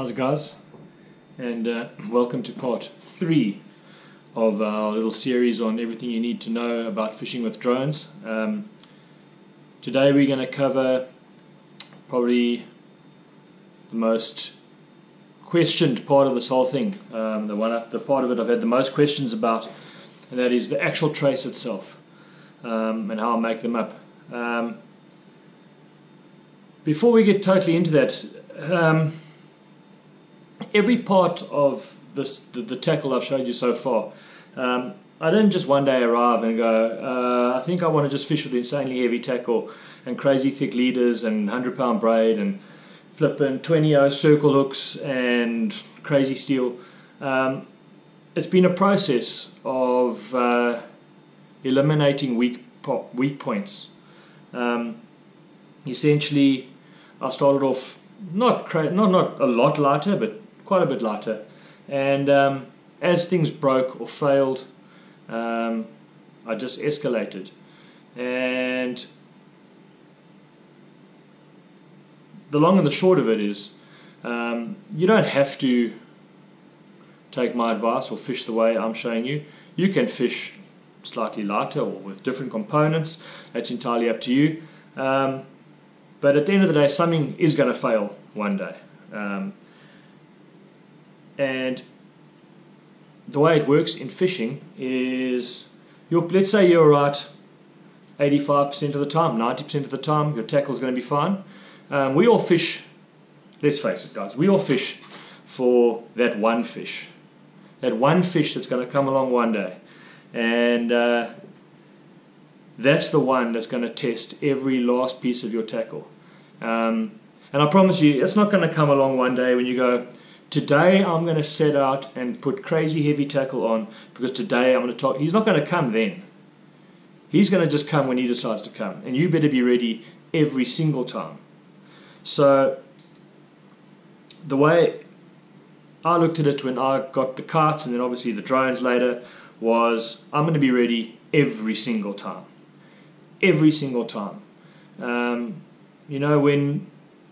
How's it, guys? And welcome to part 3 of our little series on everything you need to know about fishing with drones. Today we're going to cover probably the most questioned part of this whole thing, the part of it I've had the most questions about, and that is the actual trace itself, and how I make them up. Before we get totally into that, every part of the tackle I've showed you so far, I didn't just one day arrive and go, I think I want to just fish with insanely heavy tackle and crazy thick leaders and 100-pound braid and flipping 20-0 circle hooks and crazy steel. It's been a process of eliminating weak points. Essentially, I started off not a lot lighter, but quite a bit lighter, and as things broke or failed, I just escalated. And the long and the short of it is, you don't have to take my advice or fish the way I'm showing you. You can fish slightly lighter or with different components. That's entirely up to you. But at the end of the day, something is going to fail one day. And the way it works in fishing is, let's say you're right 85% of the time, 90% of the time, your tackle is going to be fine. We all fish, let's face it, guys, we all fish for that one fish. That one fish that's going to come along one day. And that's the one that's going to test every last piece of your tackle. And I promise you, it's not going to come along one day when you go, today I'm going to set out and put crazy heavy tackle on because today I'm going to talk. He's not going to come then. He's going to just come when he decides to come. And you better be ready every single time. So the way I looked at it when I got the kites and then obviously the drones later was, I'm going to be ready every single time. Every single time. You know, when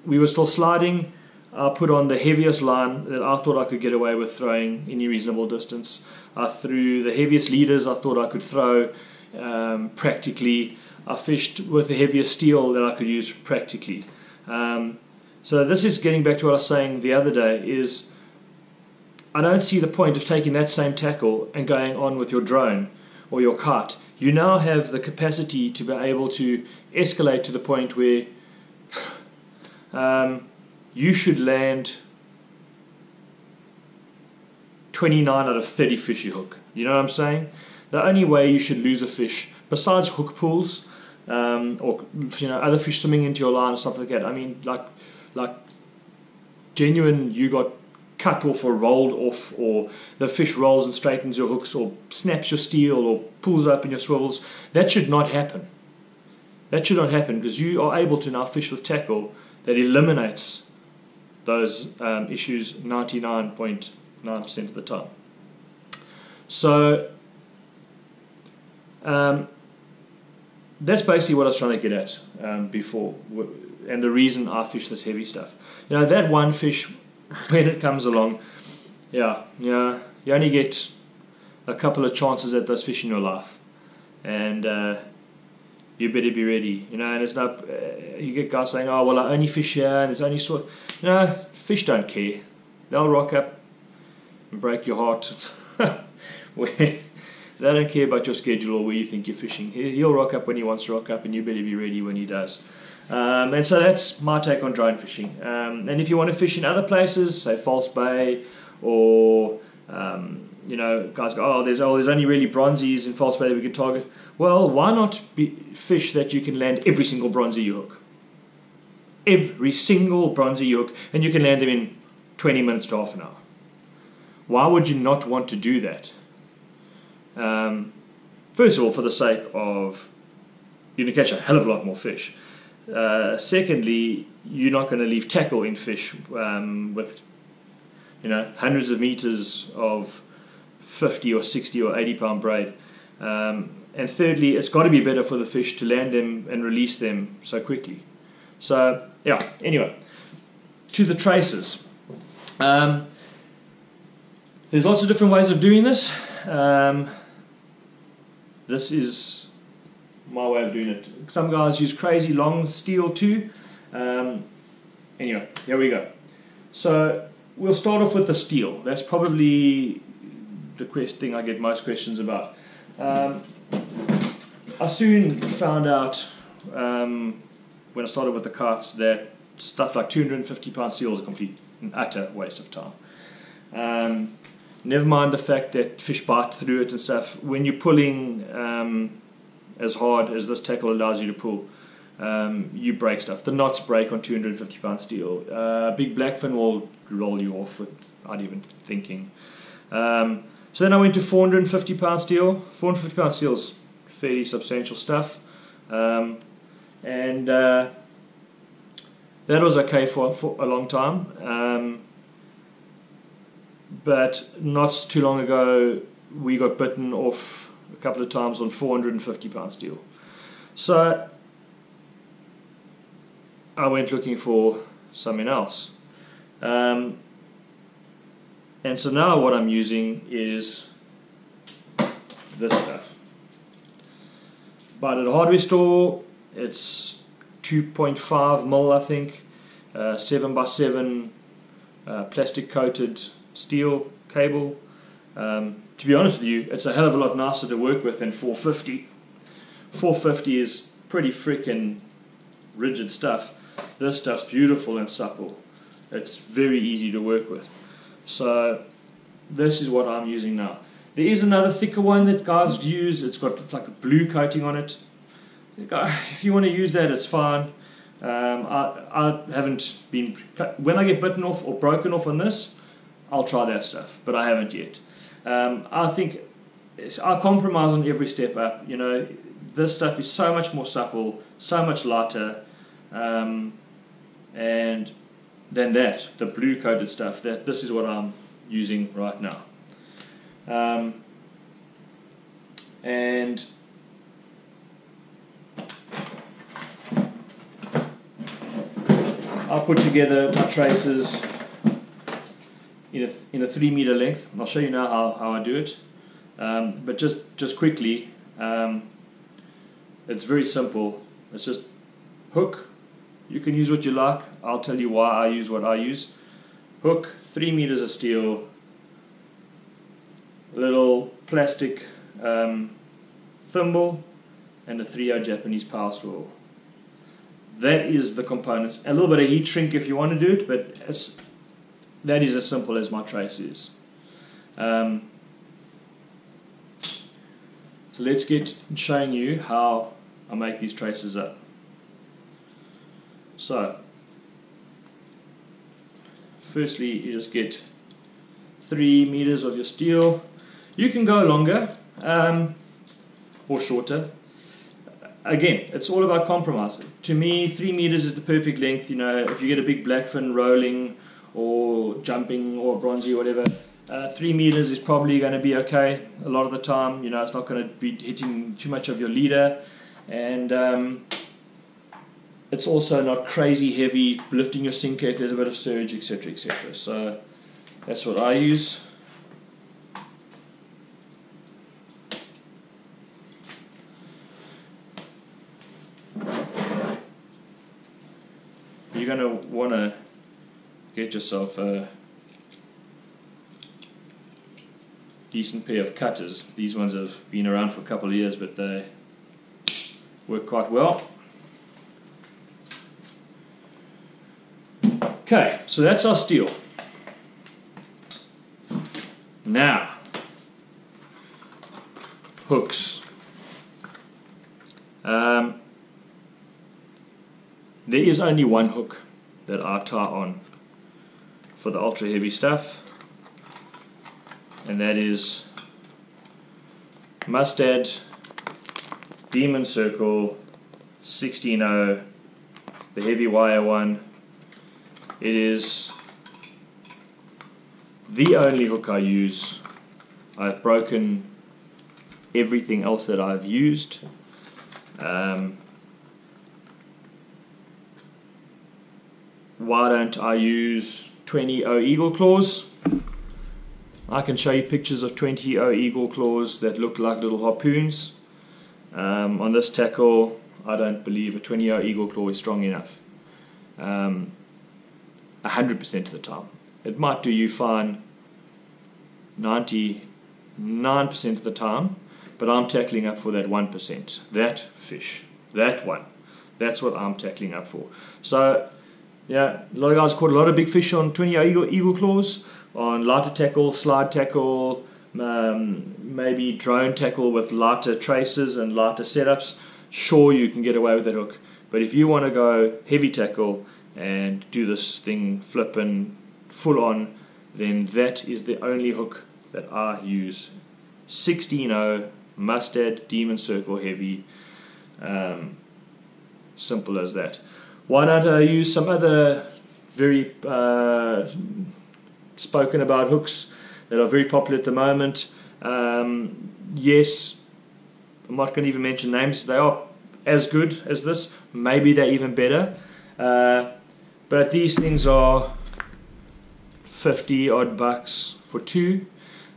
we were still sliding, I put on the heaviest line that I thought I could get away with throwing any reasonable distance. I threw the heaviest leaders I thought I could throw practically. I fished with the heaviest steel that I could use practically. So this is getting back to what I was saying the other day, is I don't see the point of taking that same tackle and going on with your drone or your kite. You now have the capacity to be able to escalate to the point where you should land 29 out of 30 fish you hook. You know what I'm saying? The only way you should lose a fish, besides hook pulls, or other fish swimming into your line or something like that. I mean, like genuine, you got cut off or rolled off, or the fish rolls and straightens your hooks, or snaps your steel, or pulls open your swivels. That should not happen. That should not happen, because you are able to now fish with tackle that eliminates those issues 99.9% of the time. So that's basically what I was trying to get at before, and the reason I fish this heavy stuff. You know, that one fish, when it comes along, you only get a couple of chances at those fish in your life, and you better be ready. You know, and it's not. You get guys saying, "Oh, well, I only fish here, and there's only sort." Fish don't care. They'll rock up and break your heart. They don't care about your schedule or where you think you're fishing. He'll rock up when he wants to rock up, and you better be ready when he does. And so that's my take on drone fishing. And if you want to fish in other places, say False Bay, or guys go, oh, there's only really bronzies in False Bay that we can target. Well, why not fish that you can land every single bronzy you hook? Every single bronzy you hook, and you can land them in 20 minutes to half an hour. Why would you not want to do that? First of all, for the sake of, you can catch a hell of a lot more fish. Secondly, you're not going to leave tackle in fish with hundreds of meters of 50 or 60 or 80 pound braid. And thirdly, it's got to be better for the fish to land them and release them so quickly. So yeah, anyway, to the traces. There's lots of different ways of doing this. This is my way of doing it. Some guys use crazy long steel too. Anyway, here we go. So we'll start off with the steel. That's probably the thing I get most questions about. I soon found out when I started with the kites that stuff like 250 pound steel is a complete and utter waste of time. Never mind the fact that fish bite through it and stuff. When you're pulling as hard as this tackle allows you to pull, you break stuff. The knots break on 250 pound steel. Big blackfin will roll you off without even thinking. So then I went to 450 pound steel. 450 pound steel is fairly substantial stuff. And that was okay for a long time. But not too long ago, we got bitten off a couple of times on 450 pound steel. So I went looking for something else. And so now what I'm using is this stuff. Bought at a hardware store. It's 2.5 mil, I think, 7x7 plastic coated steel cable. To be honest with you, it's a hell of a lot nicer to work with than 450. 450 is pretty freaking rigid stuff. This stuff's beautiful and supple. It's very easy to work with. So this is what I'm using now. There is another thicker one that guys use. It's like a blue coating on it. If you want to use that, it's fine. I haven't been... When I get bitten off or broken off on this, I'll try that stuff, but I haven't yet. I think I compromise on every step up. You know, this stuff is so much more supple, so much lighter, and than that, the blue coated stuff. This is what I'm using right now. And I'll put together my traces in a 3 meter length. And I'll show you now how I do it. But just quickly, it's very simple. It's just hook. You can use what you like. I'll tell you why I use what I use. Hook, 3 meters of steel, little plastic thimble, and a 3/0 Japanese power swivel. That is the components. A little bit of heat shrink if you want to do it, but that is as simple as my trace is. So let's get showing you how I make these traces up. So firstly, you just get 3 meters of your steel. You can go longer or shorter. Again, it's all about compromise. To me, 3 meters is the perfect length. You know, if you get a big blackfin rolling or jumping or bronzy or whatever, 3 meters is probably going to be okay a lot of the time. You know, it's not going to be hitting too much of your leader, and it's also not crazy heavy, lifting your sinker if there's a bit of surge, etc., etc. So that's what I use. You're going to want to get yourself a decent pair of cutters. These ones have been around for a couple of years, but they work quite well. Okay, so that's our steel. Now, hooks. There is only one hook that I tie on for the ultra heavy stuff, and that is Mustad Demon Circle 16-0, the heavy wire one. It is the only hook I use. I've broken everything else that I've used. Why don't I use 20-0 eagle claws. I can show you pictures of 20-0 eagle claws that look like little harpoons. On this tackle, I don't believe a 20-0 eagle claw is strong enough. 100% of the time. It might do you fine 99% of the time, but I'm tackling up for that 1%. That fish, that one, that's what I'm tackling up for. So, yeah, a lot of guys caught a lot of big fish on 20-0 eagle claws, on lighter tackle, slide tackle, maybe drone tackle with lighter traces and lighter setups. Sure, you can get away with that hook, but if you want to go heavy tackle and do this thing flipping full on, then that is the only hook that I use. 16-0 mustard demon circle heavy. Simple as that. Why don't I use some other very spoken about hooks that are very popular at the moment? Yes, I'm not going to even mention names. They are as good as this. Maybe they're even better. But these things are 50 odd bucks for two.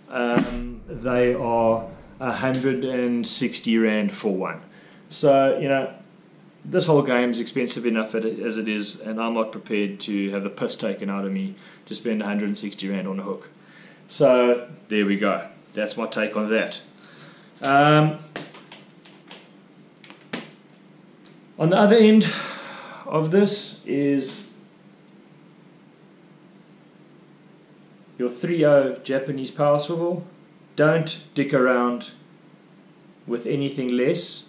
They are 160 rand for one. So, you know, this whole game is expensive enough as it is, and I'm not prepared to have the piss taken out of me to spend 160 rand on a hook. So there we go. That's my take on that. On the other end of this is your 3-0 Japanese power swivel. Don't dick around with anything less.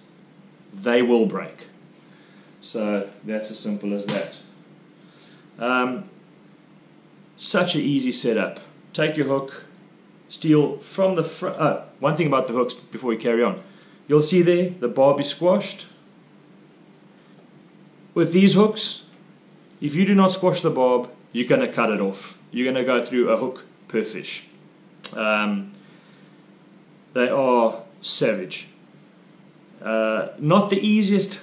They will break. So that's as simple as that. Such an easy setup. Take your hook, steel from the front. One thing about the hooks before we carry on. You'll see there the barb is squashed. With these hooks, if you do not squash the barb, you're going to cut it off. You're going to go through a hook per fish. They are savage. Not the easiest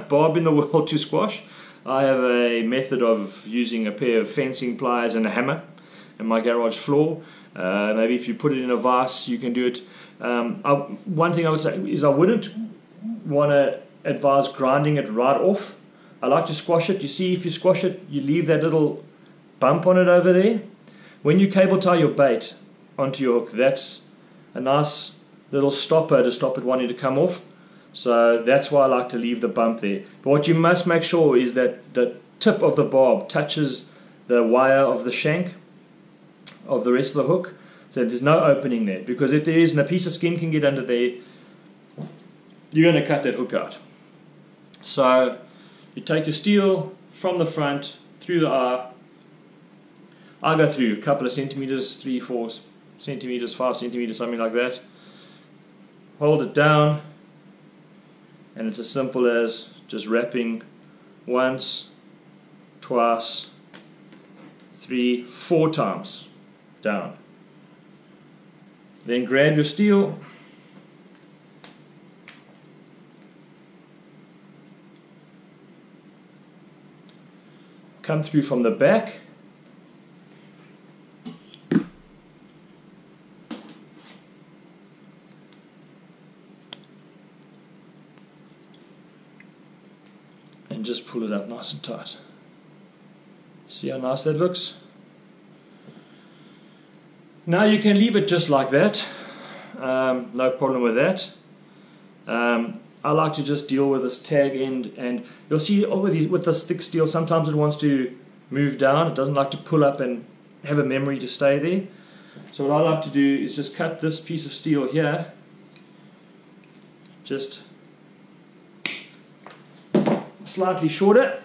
barb in the world to squash. I have a method of using a pair of fencing pliers and a hammer in my garage floor. Maybe if you put it in a vise, you can do it. One thing I would say is I wouldn't want to advise grinding it right off. I like to squash it. You see, if you squash it, you leave that little bump on it over there. When you cable tie your bait onto your hook, that's a nice little stopper to stop it wanting to come off. So that's why I like to leave the bump there. But what you must make sure is that the tip of the barb touches the wire of the shank of the rest of the hook, so there's no opening there, because if there is and a piece of skin can get under there, you're going to cut that hook out. So you take your steel from the front through the eye. I go through a couple of centimeters, 3-4 centimeters, 5 centimeters, something like that. Hold it down, and it's as simple as just wrapping once, twice, 3, 4 times down. Then grab your steel, come through from the back, and just pull it up nice and tight. See how nice that looks? Now you can leave it just like that. No problem with that. I like to just deal with this tag end, and you'll see with the stick steel, sometimes it wants to move down. It doesn't like to pull up and have a memory to stay there. So what I like to do is just cut this piece of steel here, just slightly shorter.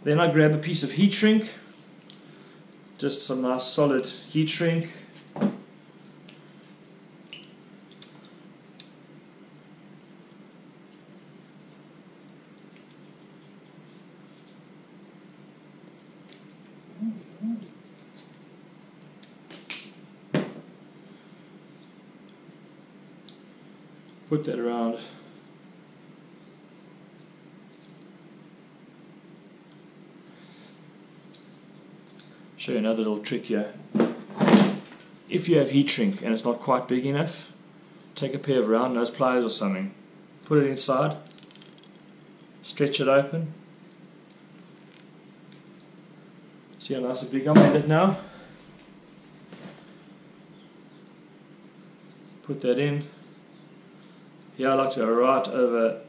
Then I grab a piece of heat shrink, just some nice solid heat shrink. Put that around. show you another little trick here. If you have heat shrink and it's not quite big enough, take a pair of round nose pliers or something, put it inside, stretch it open. See how nice and big I made it now? Put that in. Here I like to go right over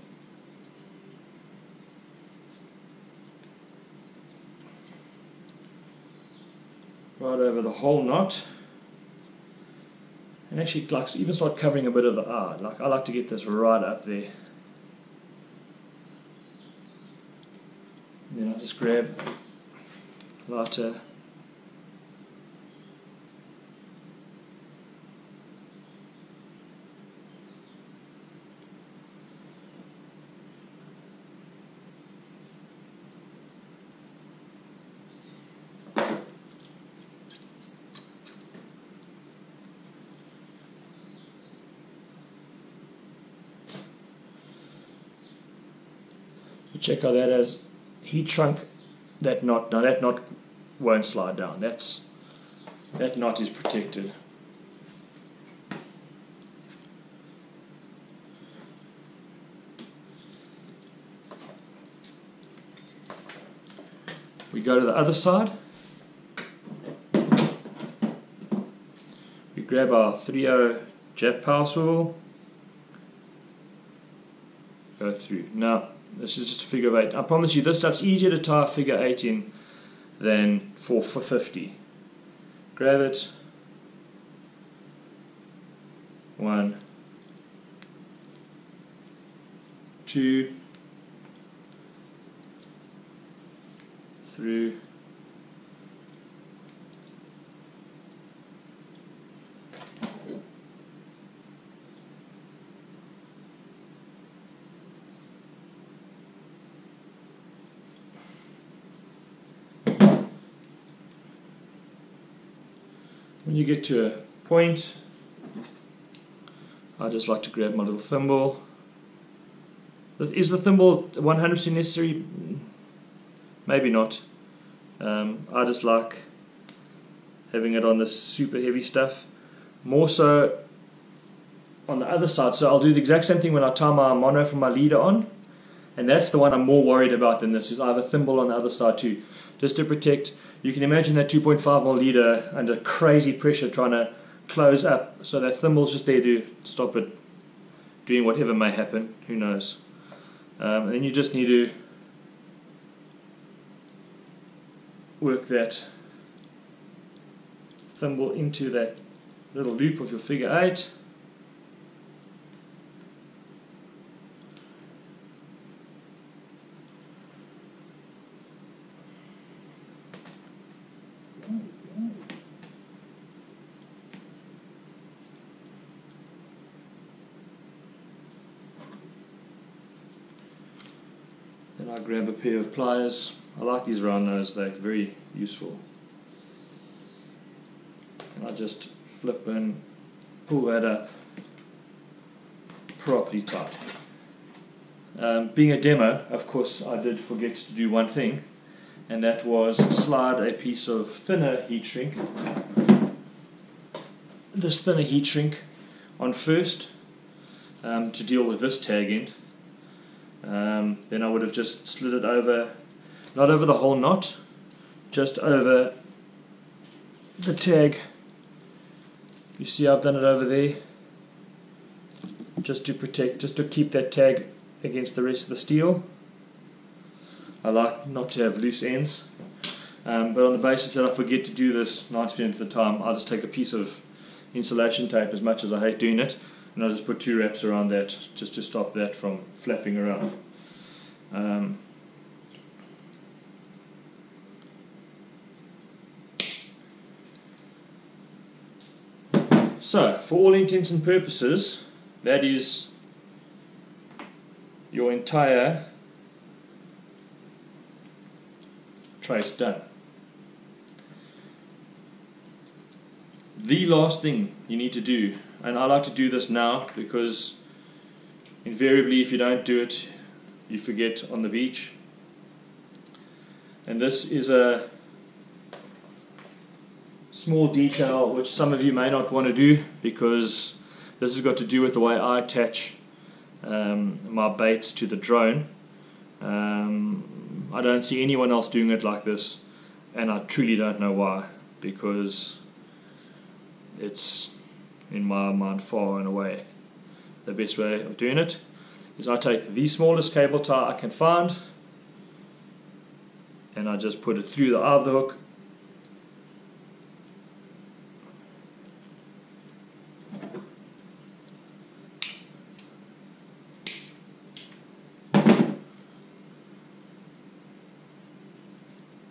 the whole knot, and actually like even start covering a bit of the eye. Like I like to get this right up there. And then I just grab lighter, check how that has heat shrunk that knot. Now that knot won't slide down. That knot is protected. We go to the other side. We grab our 3/0 Jap power swivel. Go through. Now this is just a figure of 8. I promise you this stuff's easier to tie a figure 8 in than for 50. Grab it. 1, 2, through. When you get to a point, I just like to grab my little thimble. Is the thimble 100% necessary? Maybe not. I just like having it on this super heavy stuff. More so on the other side. So I'll do the exact same thing when I tie my mono from my leader on. And that's the one I'm more worried about than this, is I have a thimble on the other side too. Just to protect. You can imagine that 2.5mm leader under crazy pressure trying to close up. So that thimble's just there to stop it doing whatever may happen. Who knows. And then you just need to work that thimble into that little loop of your figure 8. Then I grab a pair of pliers. I like these round nose, they're very useful. And I just flip and pull that up properly tight. Being a demo, of course, I did forget to do one thing, and that was slide a piece of thinner heat shrink, this thinner heat shrink on first to deal with this tag end. Then I would have just slid it over, not over the whole knot, just over the tag. You see I've done it over there, just to protect, just to keep that tag against the rest of the steel. I like not to have loose ends, but on the basis that I forget to do this 90% of the time, I'll just take a piece of insulation tape, as much as I hate doing it, and I'll just put 2 wraps around that just to stop that from flapping around. So, for all intents and purposes, that is your entire trace done. The last thing you need to do, and I like to do this now because invariably if you don't do it, you forget on the beach. And this is a small detail which some of you may not want to do, because this has got to do with the way I attach my baits to the drone. I don't see anyone else doing it like this, and I truly don't know why, because it's, in my mind, far and away the best way of doing it. Is I take the smallest cable tie I can find and I just put it through the eye of the hook.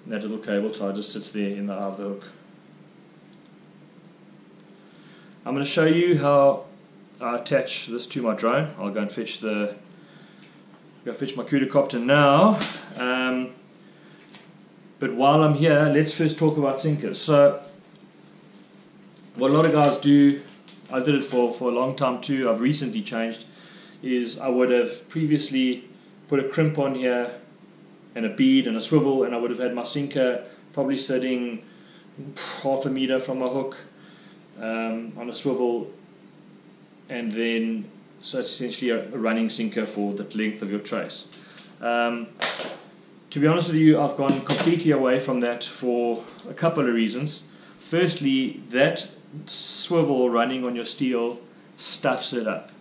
And that little cable tie just sits there in the eye of the hook. I'm going to show you how I attach this to my drone. I'll go and fetch my quadricopter now. But while I'm here, let's first talk about sinkers. So, what a lot of guys do, I did it for a long time too, I've recently changed, is I would have previously put a crimp on here and a bead and a swivel, and I would have had my sinker probably sitting half a meter from my hook on a swivel, and then so it's essentially a running sinker for the length of your trace. To be honest with you, I've gone completely away from that for a couple of reasons. Firstly, that swivel running on your steel stuffs it up.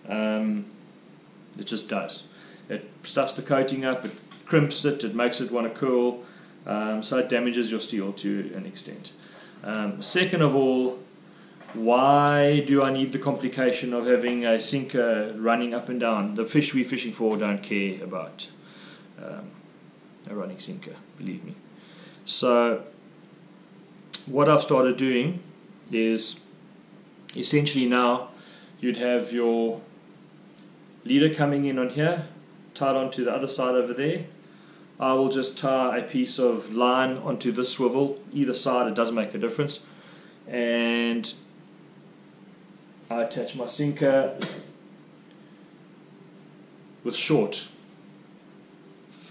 It just does. It stuffs the coating up, it crimps it, it makes it want to curl, so it damages your steel to an extent. Second of all, why do I need the complication of having a sinker running up and down? The fish we're fishing for don't care about a running sinker, believe me. So what I've started doing is, essentially now you'd have your leader coming in on here, tied onto the other side over there. I will just tie a piece of line onto this swivel, either side, it doesn't make a difference, and I attach my sinker with short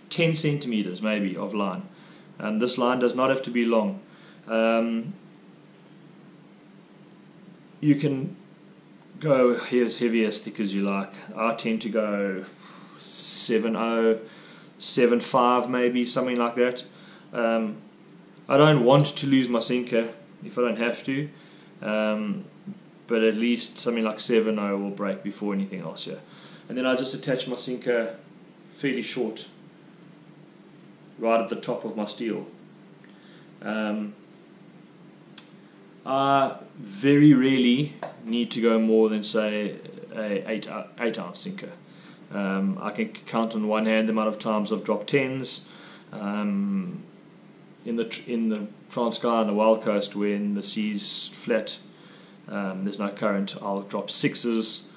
10 centimeters maybe of line. This line does not have to be long. You can go here as heavy as thick as you like. I tend to go 7.0, 7.5 maybe, something like that. I don't want to lose my sinker if I don't have to, but at least something like 7.0 will break before anything else here. And then I just attach my sinker fairly short, right at the top of my steel. I very rarely need to go more than, say, a 8 ounce sinker. I can count on one hand the amount of times I've dropped 10s in the Transkei and the Wild Coast, when the sea's flat, there's no current. I'll drop 6s.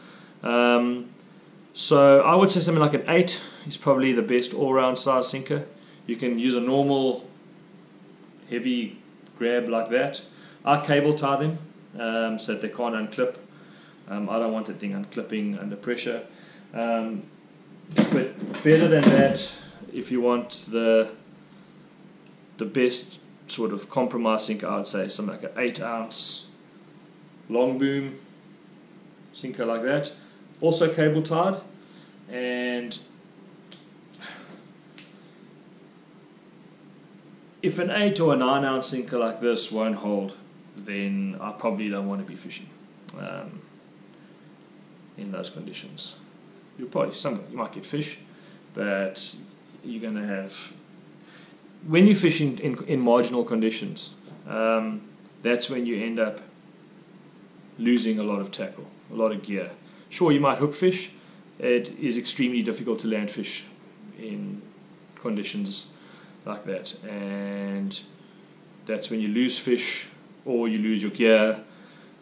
So I would say something like an 8 is probably the best all-round size sinker. You can use a normal heavy grab like that. I cable tie them so that they can't unclip. I don't want the thing unclipping under pressure. But better than that, if you want the best sort of compromise sinker, I would say something like an 8 ounce long boom sinker like that. Also cable tied, and if an 8 or a 9 ounce sinker like this won't hold, then I probably don't want to be fishing in those conditions. You might get fish, but you're going to have, when you fish in marginal conditions, that's when you end up losing a lot of tackle, a lot of gear. Sure, you might hook fish. It is extremely difficult to land fish in conditions like that, and that's when you lose fish or you lose your gear,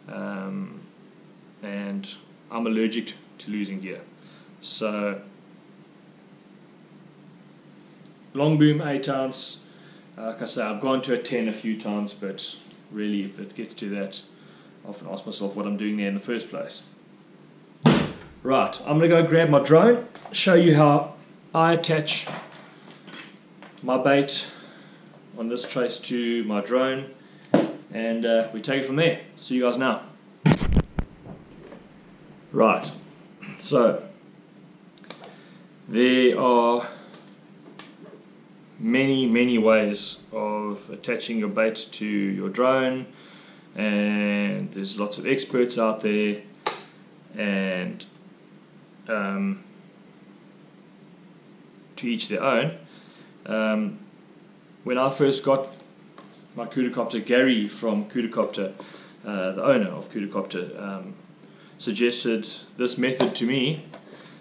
and I'm allergic to losing gear. So long boom 8 ounce, like I say, I've gone to a 10 a few times, but really if it gets to that, I often ask myself what I'm doing there in the first place. Right, I'm going to go grab my drone, show you how I attach my bait on this trace to my drone, and we take it from there. See you guys now. Right, so there are many ways of attaching your bait to your drone, and there's lots of experts out there, and to each their own. When I first got my Quadcopter, Gary from Quadcopter, the owner of Quadcopter, suggested this method to me,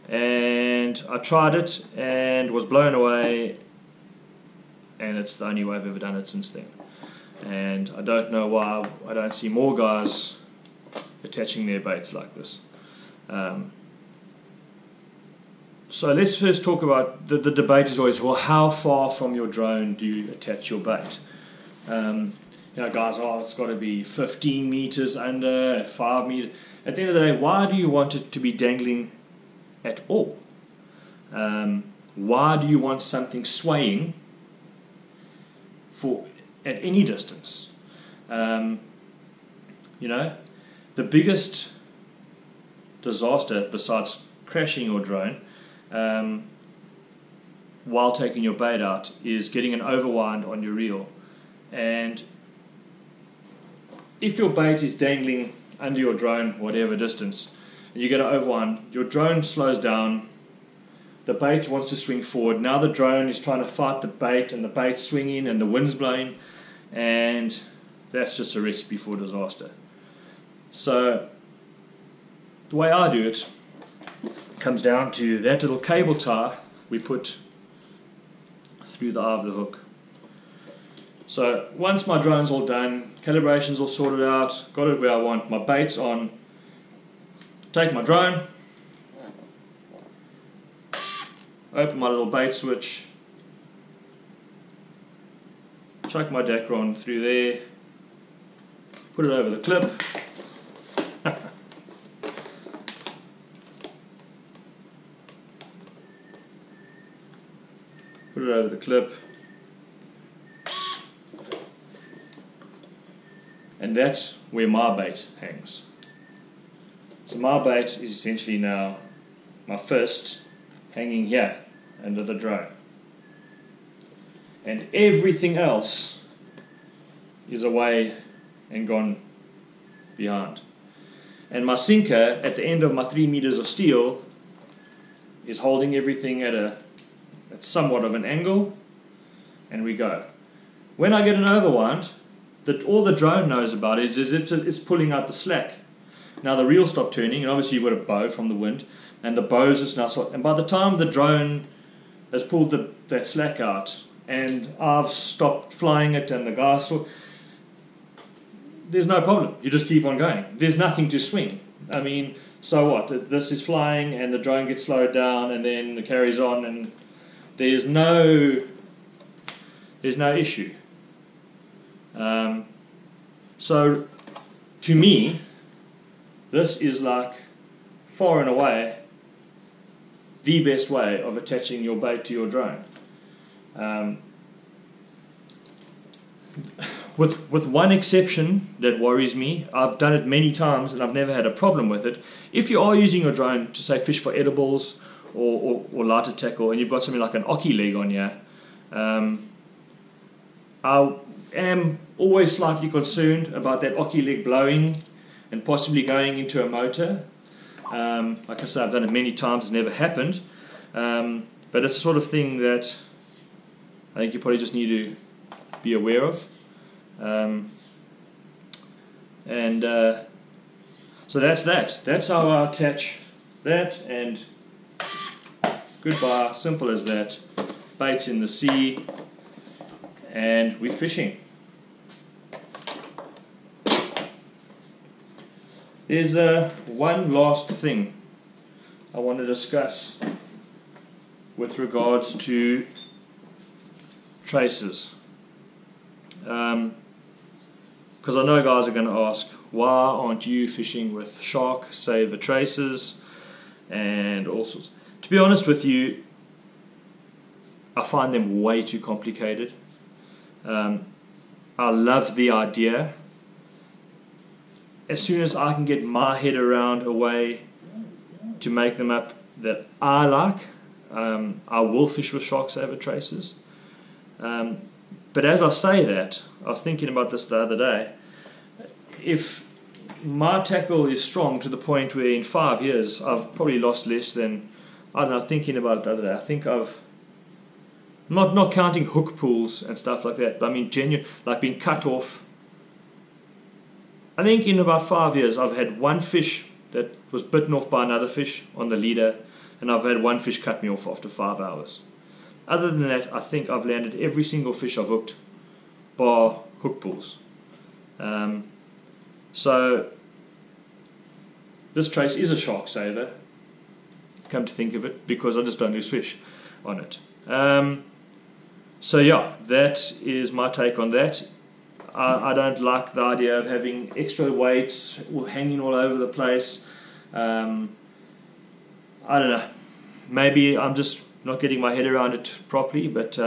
and I tried it and was blown away, and it's the only way I've ever done it since then. And I don't know why I don't see more guys attaching their baits like this. So let's first talk about the debate is always, well, how far from your drone do you attach your bait? Guys, it's got to be 15 meters under, 5 meters. At the end of the day, why do you want it to be dangling at all? Why do you want something swaying at any distance? The biggest disaster besides crashing your drone while taking your bait out is getting an overwind on your reel. And if your bait is dangling under your drone, whatever distance, and you get an overwind, your drone slows down, the bait wants to swing forward. Now the drone is trying to fight the bait, and the bait's swinging and the wind's blowing, and that's just a recipe for disaster. So the way I do it comes down to that little cable tie we put through the eye of the hook. So once my drone's all done, calibration's all sorted out, got it where I want, my bait's on, take my drone, open my little bait switch, chuck my Dacron through there, put it over the clip, put it over the clip, and that's where my bait hangs. So my bait is essentially now my fist hanging here under the drone, and everything else is away and gone behind. And my sinker at the end of my 3 meters of steel is holding everything at somewhat of an angle, and we go. When I get an overwind, all the drone knows about is it's pulling out the slack. Now the reel stopped turning, and obviously you've got a bow from the wind, and the bows is now stopped. And by the time the drone has pulled that slack out, and I've stopped flying it, and the guys saw, there's no problem. You just keep on going. There's nothing to swing. I mean, so what? This is flying, and the drone gets slowed down, and then it carries on, and there's no issue. So to me, this is like far and away the best way of attaching your bait to your drone. With one exception that worries me. I've done it many times and I've never had a problem with it. If you are using your drone to say fish for edibles or lighter tackle, and you've got something like an ocky leg on here, I am always slightly concerned about that ocky leg blowing and possibly going into a motor. Like I say, I've done it many times, it's never happened, but it's the sort of thing that I think you probably just need to be aware of. So that's how I attach that, and goodbye, simple as that. Baits in the sea, and we're fishing. There's one last thing I want to discuss with regards to traces, because I know guys are going to ask, why aren't you fishing with shark saver traces and all sorts. To be honest with you, I find them way too complicated. I love the idea as soon as I can get my head around a way to make them up that I like, I will fish with Shark Saver traces. But as I say that, I was thinking about this the other day. If my tackle is strong to the point where in 5 years I've probably lost less than, I don't know, thinking about it the other day, I think I've, not counting hook pulls and stuff like that, but I mean genuine, like being cut off. I think in about 5 years I've had one fish that was bitten off by another fish on the leader, and I've had one fish cut me off after 5 hours. Other than that, I think I've landed every single fish I've hooked, bar hook pulls. So this trace is a Shark Saver, come to think of it, because I just don't lose fish on it. So yeah, that is my take on that. I don't like the idea of having extra weights hanging all over the place. I don't know, maybe I'm just not getting my head around it properly, but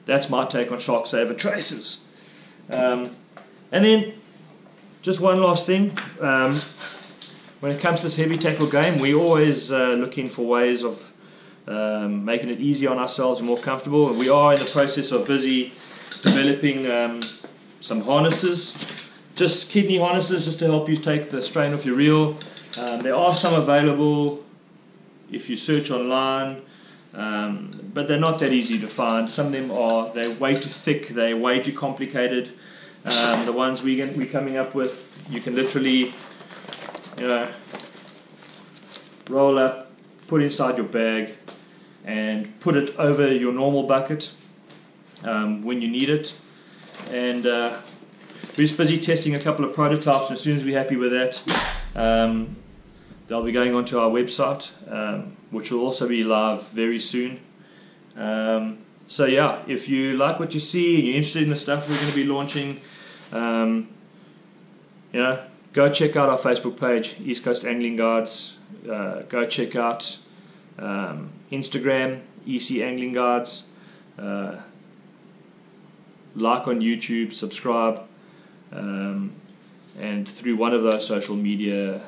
that's my take on Shark Saver traces. And then just one last thing, when it comes to this heavy tackle game, we're always looking for ways of making it easier on ourselves and more comfortable, and we are in the process of busy developing some harnesses, just kidney harnesses, just to help you take the strain off your reel. There are some available if you search online, but they're not that easy to find. Some of them are, they're way too thick, they're way too complicated. The ones we're coming up with, you can literally, roll up, put inside your bag, and put it over your normal bucket when you need it. And we're just busy testing a couple of prototypes, and as soon as we're happy with that, they'll be going onto our website, which will also be live very soon. So yeah, if you like what you see and you're interested in the stuff we're going to be launching, go check out our Facebook page, East Coast Angling Guides. Go check out Instagram, EC Angling Guides. Like on YouTube, subscribe, and through one of those social media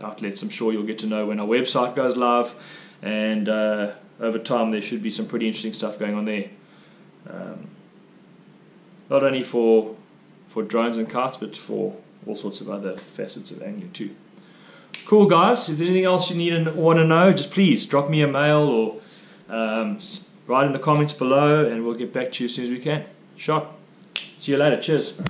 outlets, I'm sure you'll get to know when our website goes live, and over time there should be some pretty interesting stuff going on there, not only for drones and kites, but for all sorts of other facets of angling too. Cool guys, if there's anything else you need and want to know, just please drop me a mail or write in the comments below, and we'll get back to you as soon as we can. Shot. See you later. Cheers.